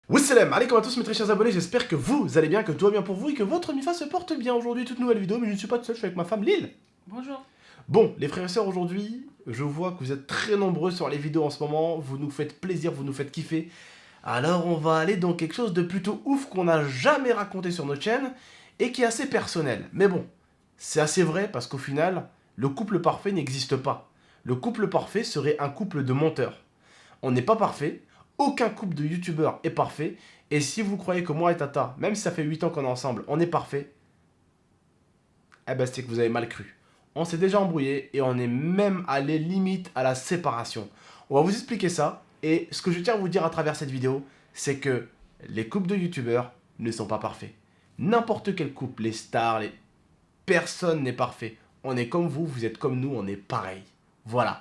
Wassalam, alaikum à tous mes très chers abonnés, j'espère que vous allez bien, que tout va bien pour vous et que votre MIFA se porte bien aujourd'hui. Toute nouvelle vidéo, mais je ne suis pas tout seul, je suis avec ma femme Lille. Bonjour. Bon, les frères et sœurs, aujourd'hui, je vois que vous êtes très nombreux sur les vidéos en ce moment, vous nous faites plaisir, vous nous faites kiffer. Alors on va aller dans quelque chose de plutôt ouf qu'on n'a jamais raconté sur notre chaîne et qui est assez personnel. Mais bon, c'est assez vrai parce qu'au final, le couple parfait n'existe pas. Le couple parfait serait un couple de menteurs. On n'est pas parfait, aucun couple de youtubeurs est parfait, et si vous croyez que moi et Tata, même si ça fait 8 ans qu'on est ensemble, on est parfait, eh ben c'est que vous avez mal cru. On s'est déjà embrouillé et on est même allé limite à la séparation. On va vous expliquer ça, et ce que je tiens à vous dire à travers cette vidéo, c'est que les couples de youtubeurs ne sont pas parfaits. N'importe quel couple, les stars, personne n'est parfait. On est comme vous êtes comme nous, on est pareil. Voilà.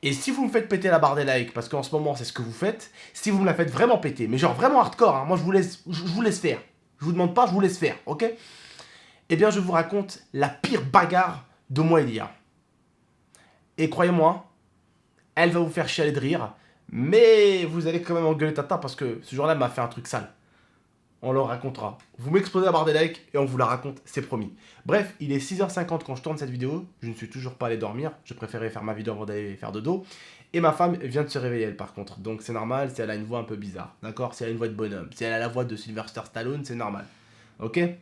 Et si vous me faites péter la barre des likes, parce qu'en ce moment c'est ce que vous faites, si vous me la faites vraiment péter, mais genre vraiment hardcore, hein, moi je vous laisse faire. Je vous demande pas, je vous laisse faire, ok? Eh bien je vous raconte la pire bagarre de moi et Lia. Et croyez-moi, elle va vous faire chialer de rire, mais vous allez quand même engueuler Tata parce que ce jour-là elle m'a fait un truc sale. On leur racontera. Vous m'explosez la barre des likes et on vous la raconte, c'est promis. Bref, il est 6h50 quand je tourne cette vidéo. Je ne suis toujours pas allé dormir. Je préférais faire ma vidéo avant d'aller faire dodo. Et ma femme vient de se réveiller, elle, par contre. Donc c'est normal si elle a une voix un peu bizarre. D'accord? Si elle a une voix de bonhomme. Si elle a la voix de Sylvester Stallone, c'est normal. Ok? Ouais,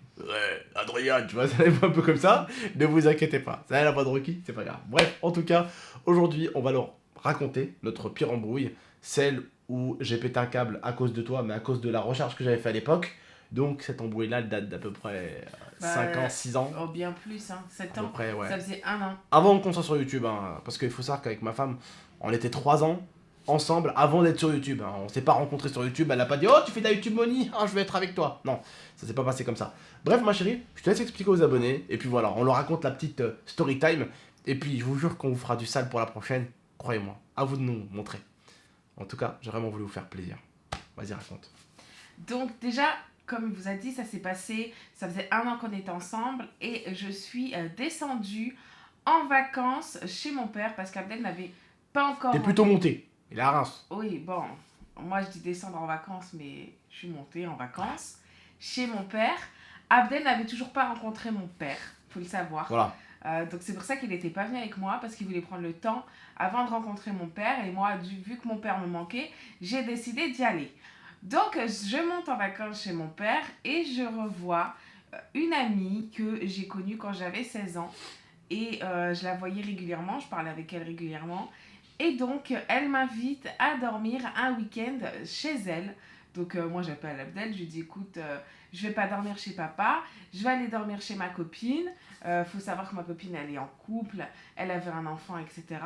Adrien, tu vois, ça a une voix un peu comme ça. Ne vous inquiétez pas. Ça a la voix de Rocky, c'est pas grave. Bref, en tout cas, aujourd'hui, on va leur raconter notre pire embrouille. Celle où j'ai pété un câble à cause de toi, mais à cause de la recherche que j'avais fait à l'époque. Donc cette embrouille-là, elle date d'à peu près 5 ans, 6 ans. Oh, bien plus, hein. 7 À peu ans. près, ouais. Ça faisait 1 an. Avant qu'on soit sur YouTube, hein, parce qu'il faut savoir qu'avec ma femme, on était 3 ans ensemble avant d'être sur YouTube. Hein. On s'est pas rencontrés sur YouTube, elle a pas dit oh tu fais de la YouTube money, ah, je vais être avec toi. Non, ça s'est pas passé comme ça. Bref ma chérie, je te laisse expliquer aux abonnés, et puis voilà, on leur raconte la petite story time, et puis je vous jure qu'on vous fera du sale pour la prochaine, croyez-moi, à vous de nous montrer. En tout cas, j'ai vraiment voulu vous faire plaisir. Vas-y raconte. Donc, déjà, comme il vous a dit, ça s'est passé. Ça faisait 1 an qu'on était ensemble. Et je suis descendue en vacances chez mon père parce qu'Abdel n'avait pas encore. T'es plutôt monté, il est à Reims. Oui, bon. Moi, je dis descendre en vacances, mais je suis montée en vacances chez mon père. Abdel n'avait toujours pas rencontré mon père, faut le savoir. Voilà. Donc c'est pour ça qu'il n'était pas venu avec moi parce qu'il voulait prendre le temps avant de rencontrer mon père. Et moi, vu que mon père me manquait, j'ai décidé d'y aller. Donc je monte en vacances chez mon père et je revois une amie que j'ai connue quand j'avais 16 ans. Et je la voyais régulièrement, je parlais avec elle régulièrement. Et donc elle m'invite à dormir un week-end chez elle. Donc moi j'appelle Abdel, je lui dis écoute, je vais pas dormir chez papa, je vais aller dormir chez ma copine. Faut savoir que ma copine elle est en couple, elle avait un enfant, etc.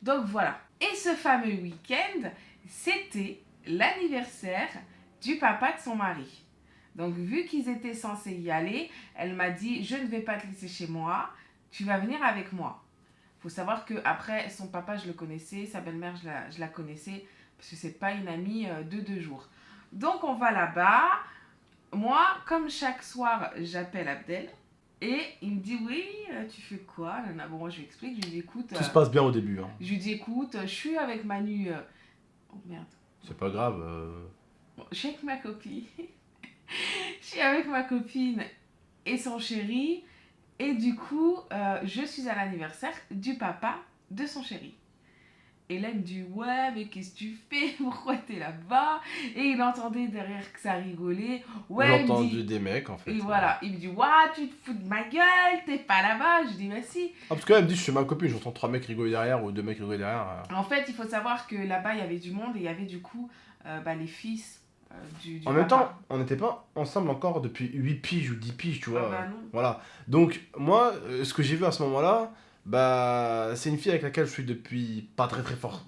Donc voilà. Et ce fameux week-end, c'était l'anniversaire du papa de son mari. Donc vu qu'ils étaient censés y aller, elle m'a dit je ne vais pas te laisser chez moi, tu vas venir avec moi. Faut savoir que après son papa je le connaissais, sa belle-mère je la connaissais parce que c'est pas une amie de 2 jours. Donc on va là-bas. Moi, comme chaque soir, j'appelle Abdel. Et il me dit oui, tu fais quoi? Bon, moi je lui explique, je lui dis écoute. Tout se passe bien au début. Hein. Je lui dis écoute, je suis avec Manu. Oh merde. C'est pas grave. Bon, je suis avec ma copine. Je suis avec ma copine et son chéri. Et du coup, je suis à l'anniversaire du papa de son chéri. Et là, il me dit ouais, mais qu'est-ce que tu fais? Pourquoi t'es là-bas? Et il entendait derrière que ça rigolait. Ouais, J'ai entendu des mecs en fait. Et voilà, il me dit ouais, tu te fous de ma gueule, t'es pas là-bas. Je dis mais si. Ah, parce que là, elle me dit je suis ma copine, j'entends 3 mecs rigoler derrière ou 2 mecs rigoler derrière. En fait, il faut savoir que là-bas, il y avait du monde et il y avait du coup les fils du En même temps, on n'était pas ensemble encore depuis 8 piges ou 10 piges, tu vois. Ah bah non. Voilà. Donc, moi, ce que j'ai vu à ce moment-là, bah, c'est une fille avec laquelle je suis depuis pas très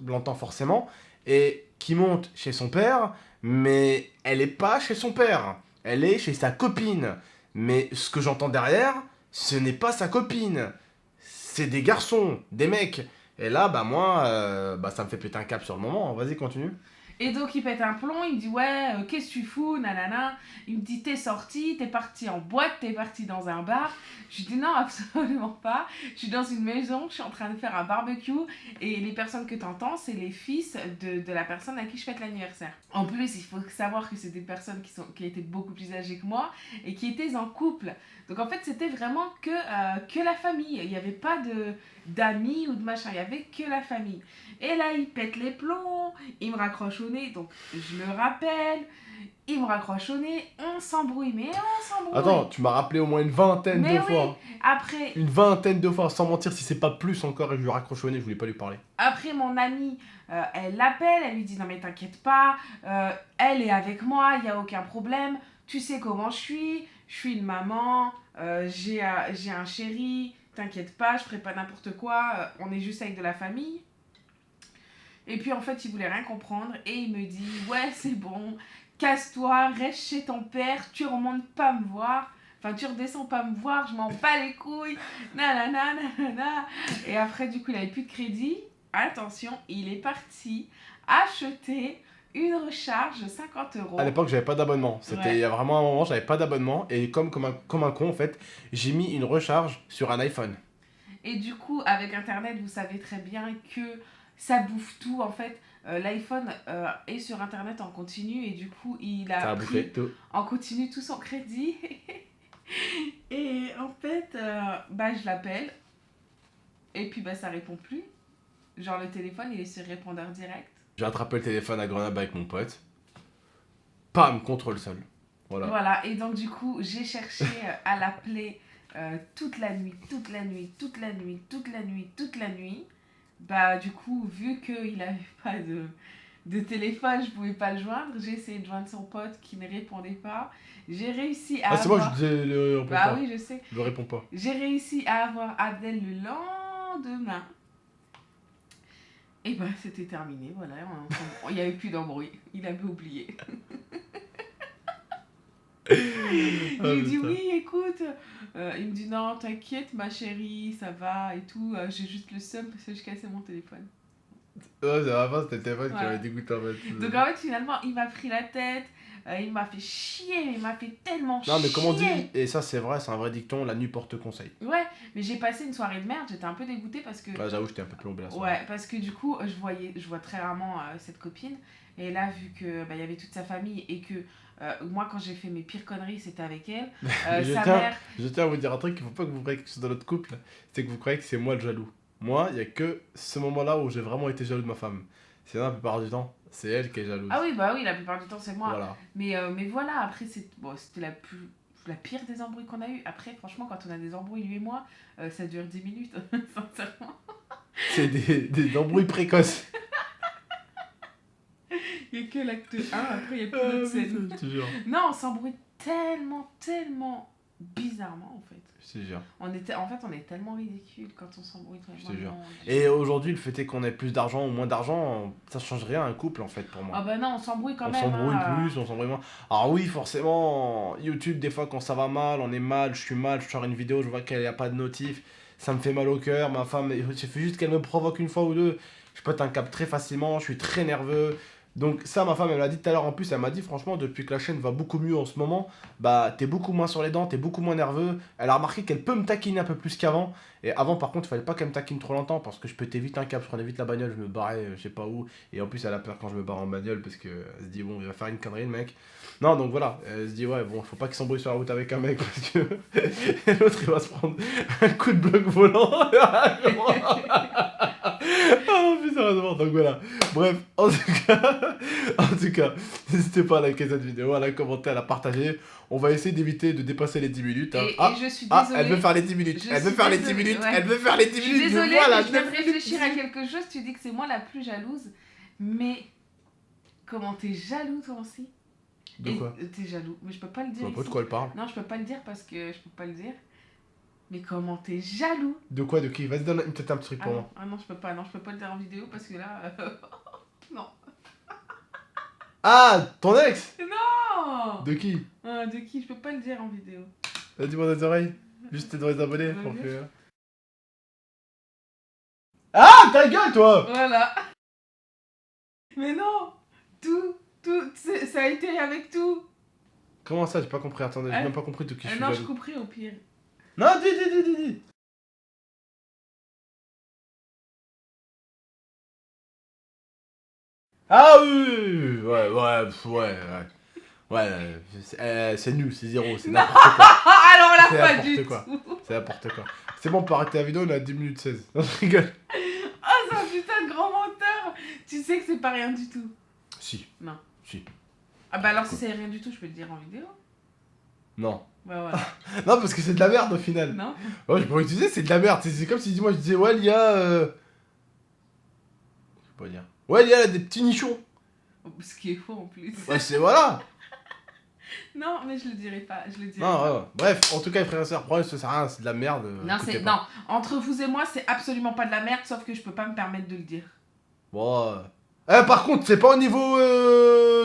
longtemps forcément, et qui monte chez son père, mais elle est pas chez son père. Elle est chez sa copine. Mais ce que j'entends derrière, ce n'est pas sa copine. C'est des garçons, des mecs. Et là, bah moi, bah ça me fait péter un câble sur le moment. Vas-y, continue. Et donc il pète un plomb, il me dit ouais, qu'est-ce que tu fous, nanana. Il me dit t'es sorti, t'es parti en boîte, t'es parti dans un bar. Je lui dis non, absolument pas. Je suis dans une maison, je suis en train de faire un barbecue et les personnes que t'entends, c'est les fils de la personne à qui je fête l'anniversaire. En plus, il faut savoir que c'est des personnes qui étaient beaucoup plus âgées que moi et qui étaient en couple. Donc en fait, c'était vraiment que la famille. Il n'y avait pas d'amis ou de machin, il n'y avait que la famille. Et là, il pète les plombs, il me raccroche au nez, donc je le rappelle, il me raccroche au nez, on s'embrouille, mais on s'embrouille. Attends, tu m'as rappelé au moins une vingtaine Mais de oui, fois. après, Une vingtaine de fois, sans mentir, si c'est pas plus encore, et je lui raccroche au nez, je voulais pas lui parler. après mon amie, elle l'appelle, elle lui dit non mais t'inquiète pas, elle est avec moi, il n'y a aucun problème, tu sais comment je suis une maman, j'ai un chéri, t'inquiète pas, je ferai pas n'importe quoi, on est juste avec de la famille. Et puis en fait, il voulait rien comprendre et il me dit ouais, c'est bon, casse-toi, reste chez ton père, tu remontes pas me voir. Enfin, tu redescends pas me voir, je m'en bats les couilles. Nanana, nanana. Et après, du coup, il avait plus de crédit. Attention, il est parti acheter une recharge de 50 euros. À l'époque, j'avais pas d'abonnement. C'était il y a vraiment un moment, j'avais pas d'abonnement. Et comme un con, en fait, j'ai mis une recharge sur un iPhone. Et du coup, avec Internet, vous savez très bien que ça bouffe tout. En fait, l'iPhone est sur Internet en continu et du coup, il Ça a a bouffé pris tout. en continu tout son crédit. Et en fait, bah, je l'appelle et puis bah, ça répond plus. Genre, le téléphone, il est sur répondeur direct. J'ai attrapé le téléphone à Grenoble avec mon pote. Pam, contre le sol. Voilà. Voilà, et donc du coup, j'ai cherché à l'appeler toute la nuit, toute la nuit, toute la nuit, toute la nuit, toute la nuit. Bah, du coup, vu qu'il n'avait pas de téléphone, je pouvais pas le joindre. J'ai essayé de joindre son pote qui ne répondait pas. J'ai réussi à Ah, c'est moi, avoir... je disais le réponds Bah pas. oui, je sais. Je le réponds pas. J'ai réussi à avoir Abdel le lendemain. Et bah, c'était terminé, voilà. Il n'y avait plus d'embrouille. Il avait oublié. Il me dit putain. oui, écoute. Il me dit non, t'inquiète, ma chérie, ça va et tout. J'ai juste le seum parce que je cassais mon téléphone. Ouais, ça va pas, c'était le téléphone qui Voilà. m'avait dégoûté en fait. Donc en fait, finalement, il m'a pris la tête. Il m'a fait chier, il m'a fait tellement chier. Non, mais comme on dit, et ça c'est vrai, c'est un vrai dicton, la nuit porte conseil. Ouais, mais j'ai passé une soirée de merde, j'étais un peu dégoûtée parce que... Ouais, j'avoue, j'étais un peu plombé là. soirée. Ouais, parce que du coup, je vois très rarement cette copine. Et là, vu que bah, y avait toute sa famille et que moi, quand j'ai fait mes pires conneries, c'était avec elle. Mais Sa mère... je tiens à vous dire un truc, il faut pas que vous croyez quelque chose dans notre couple, c'est que vous croyez que c'est moi le jaloux. Moi, il y a que ce moment-là où j'ai vraiment été jaloux de ma femme. Sinon, la plupart du temps, c'est elle qui est jalouse. Ah oui, bah oui, la plupart du temps, c'est moi. Voilà. Mais voilà, après, c'était la pire des embrouilles qu'on a eues. Après, franchement, quand on a des embrouilles, lui et moi, ça dure 10 minutes, sincèrement. C'est des embrouilles précoces. Il n'y a que l'acte 1, après, il n'y a plus d'autres scènes. Je te jure. Non, on s'embrouille tellement, tellement bizarrement, en fait. Je te jure. En fait, on est tellement ridicule quand on s'embrouille. Je te jure. Vraiment. Et aujourd'hui, le fait est qu'on ait plus d'argent ou moins d'argent, ça change rien à un couple en fait pour moi. Ah bah non, on s'embrouille quand On même. s'embrouille hein. plus, on s'embrouille moins. Alors oui, forcément, YouTube, des fois quand ça va mal, on est mal, je suis mal, je sors une vidéo, je vois qu'il n'y a pas de notif, ça me fait mal au cœur, ma femme, il suffit juste qu'elle me provoque une fois ou deux, je pète un câble très facilement, je suis très nerveux. Donc ça, ma femme, elle me l'a dit tout à l'heure en plus, elle m'a dit franchement, depuis que la chaîne va beaucoup mieux en ce moment, bah t'es beaucoup moins sur les dents, t'es beaucoup moins nerveux. Elle a remarqué qu'elle peut me taquiner un peu plus qu'avant. Et avant, par contre, il fallait pas qu'elle me taquine trop longtemps parce que je pétais vite un câble, je prenais vite la bagnole, je me barrais, je sais pas où. Et en plus, elle a peur quand je me barre en bagnole parce que elle se dit, bon, il va faire une connerie le mec. Non, donc voilà, elle se dit, ouais, bon, faut pas qu'il s'embrouille sur la route avec un mec parce que l'autre il va se prendre un coup de bloc volant. Ah putain, sérieusement, donc voilà. Bref, en tout cas, n'hésitez pas à liker cette vidéo, à la commenter, à la partager. On va essayer d'éviter de dépasser les 10 minutes. Hein. Et je suis désolée. Elle veut faire les 10 minutes. Je Elle veut suis faire les 10 désolée, minutes. ouais. Elle veut faire les 10 Je suis minutes. désolée, Voilà, mais je viens de 9 réfléchir à minutes. quelque chose. Tu dis que c'est moi la plus jalouse. Mais comment t'es jaloux, toi aussi? De quoi? T'es jaloux. Mais je peux pas le Je dire vois pas de ici. quoi elle parle. Non, je peux pas le dire parce que je peux pas le dire. Mais comment t'es jaloux? De quoi? De qui? Vas-y, donne peut-être un petit truc Ah pour non, moi. ah non, je peux pas. Non, je peux pas le dire en vidéo parce que là... non. Ah, ton ex? Non. De qui? De qui? Je peux pas le dire en vidéo. Dis-moi dans les oreilles. Juste t'es dans les abonnés Ouais, pour bien que... Ah, ta gueule, toi! Voilà. Mais non. Tout, ça a été avec tout. Comment ça, j'ai pas compris, attendez, j'ai même pas compris de qui je suis Non, je jaloux. couperai au pire. Non, dis. Ah oui, ouais. C'est nul, c'est zéro, c'est n'importe quoi. Alors là, C'est pas n'importe du quoi. tout. C'est n'importe quoi. C'est bon, on peut arrêter la vidéo, on est à 10 minutes 16. Non, je rigole. Oh, c'est un putain de grand menteur. Tu sais que c'est pas rien du tout. Si. Non. Si. Ah bah alors si c'est rien du tout, je peux te dire en vidéo. Non. Bah voilà. Non, parce que c'est de la merde au final. Non. Ouais, je pourrais utiliser, c'est de la merde. C'est comme si moi je disais, ouais, il y a. Je sais pas dire. Ouais, il y a des petits nichons. Ce qui est faux en plus. Ouais, c'est voilà. Non, mais je le dirai pas. Je le dirai Non, pas. ouais. Bref, en tout cas, les frères et sœurs, problème, ça sert à rien, c'est de la merde. Non, écoutez c'est pas. non. Entre vous et moi, c'est absolument pas de la merde, sauf que je peux pas me permettre de le dire. Bon. Par contre, c'est pas au niveau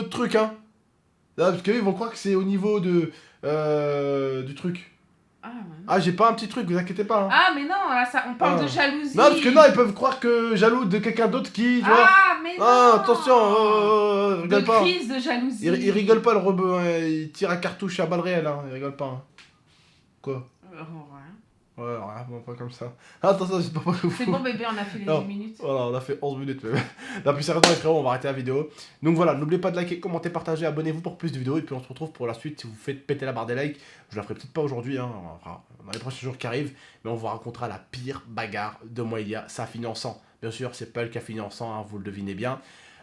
truc, hein. Non, parce qu'eux, ils vont croire que c'est au niveau de. Du truc. Ah, ouais. Ah, j'ai pas un petit truc, vous inquiétez pas. Hein. Ah, mais non, là, ça, on parle Ah. de jalousie. Non, parce que non, ils peuvent croire que jaloux de quelqu'un d'autre qui, tu vois. Ah, mais non. Ah, attention, De rigole pas. crise de jalousie. Il rigole pas le rebeu, hein. Il tire à cartouche à balles réelles, hein. Il rigole pas. Hein. Quoi? Ouais. Ouais, rien, bon, pas comme ça. Attention, c'est pas fou. C'est bon, bébé, on a fait les Non. 10 minutes. Voilà, on a fait 11 minutes même. Non, plus sérieusement, les frérots, on va arrêter la vidéo. Donc voilà, n'oubliez pas de liker, commenter, partager, abonnez-vous pour plus de vidéos. Et puis on se retrouve pour la suite. Si vous faites péter la barre des likes, je la ferai peut-être pas aujourd'hui, hein, enfin, dans les prochains jours qui arrivent. Mais on vous racontera la pire bagarre de Moelia. Ça finit en sang. Bien sûr, c'est pas elle qui a fini en sang, hein, vous le devinez bien.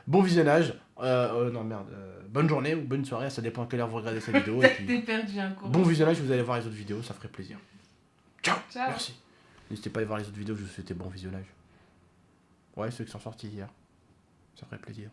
Bon visionnage. Non, merde. Bonne journée ou bonne soirée, ça dépend à quelle heure vous regardez cette vidéo. Et T'es puis, perdu un cours. bon visionnage, vous allez voir les autres vidéos, ça ferait plaisir. Ciao. Ciao. Merci. N'hésitez pas à aller voir les autres vidéos, je vous souhaite bon visionnage. Ouais, ceux qui sont sortis hier. Ça ferait plaisir.